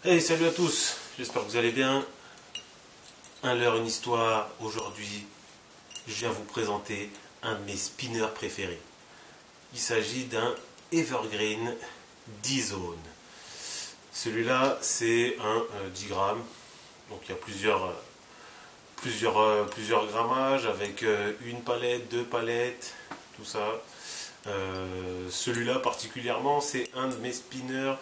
Hey, salut à tous, j'espère que vous allez bien. Un leurre, une histoire. Aujourd'hui, je viens vous présenter un de mes spinners préférés. Il s'agit d'un Evergreen 10 zones. Celui-là, c'est un 10 grammes. Donc il y a plusieurs grammages avec une palette, deux palettes, tout ça. Celui-là particulièrement, c'est un de mes spinners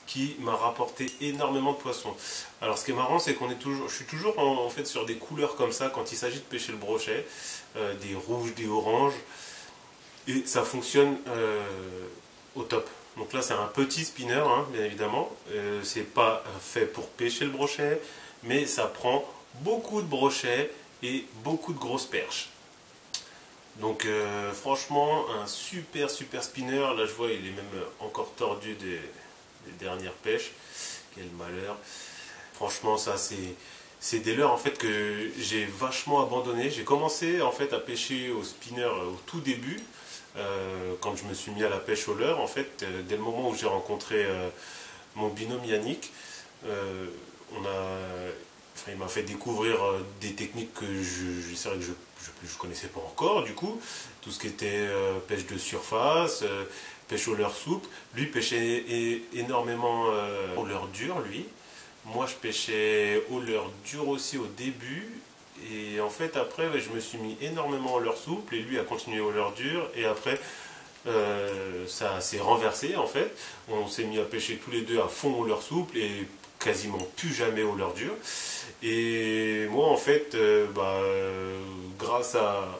qui m'a rapporté énormément de poissons. Alors ce qui est marrant, c'est je suis toujours en fait sur des couleurs comme ça quand il s'agit de pêcher le brochet, des rouges, des oranges, et ça fonctionne au top. Donc là c'est un petit spinner, hein, bien évidemment, c'est pas fait pour pêcher le brochet, mais ça prend beaucoup de brochets et beaucoup de grosses perches. Donc franchement un super spinner. Là je vois il est même encore tordu des dernières pêches. Quel malheur. Franchement ça c'est des leurres en fait que j'ai vachement abandonné. J'ai commencé en fait à pêcher au spinner au tout début, quand je me suis mis à la pêche au leurre en fait, dès le moment où j'ai rencontré mon binôme Yannick. Il m'a fait découvrir des techniques que c'est vrai que je connaissais pas encore du coup. Tout ce qui était pêche de surface, pêche au leurre souple. Lui pêchait énormément au leurre dur lui. Moi je pêchais au leurre dur aussi au début. Et en fait après je me suis mis énormément au leurre souple et lui a continué au leurre dur. Et après ça s'est renversé en fait. On s'est mis à pêcher tous les deux à fond au leurre souple et quasiment plus jamais au leurre dur. Et moi en fait, grâce à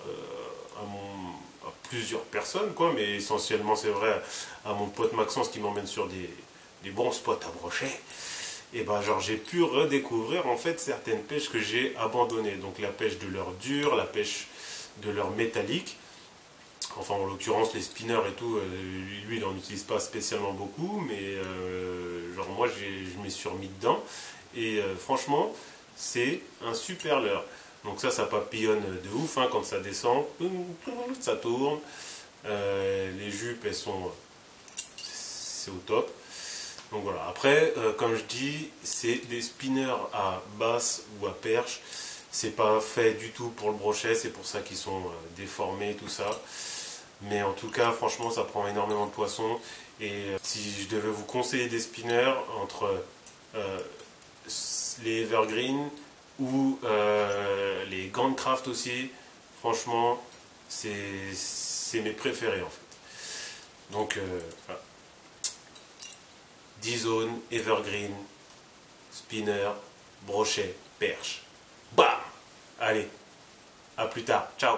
plusieurs personnes, quoi, mais essentiellement c'est vrai à mon pote Maxence qui m'emmène sur des bons spots à brochet, et genre j'ai pu redécouvrir en fait certaines pêches que j'ai abandonnées. Donc la pêche de leurre dur, la pêche de leurre métallique. Enfin, en l'occurrence, les spinners et tout, lui, il n'en utilise pas spécialement beaucoup, mais genre moi, je m'y suis remis dedans. Et franchement, c'est un super leurre. Donc ça papillonne de ouf, hein, quand ça descend, ça tourne. Les jupes, c'est au top. Donc voilà, après, comme je dis, c'est des spinners à basse ou à perche. C'est pas fait du tout pour le brochet, c'est pour ça qu'ils sont déformés, tout ça. Mais en tout cas, franchement, ça prend énormément de poissons. Et si je devais vous conseiller des spinners entre les Evergreen ou les Gantcraft aussi, franchement, c'est mes préférés en fait. Donc, voilà. 10 zones, Evergreen, spinner, brochet, perche. Bam! Allez, à plus tard. Ciao!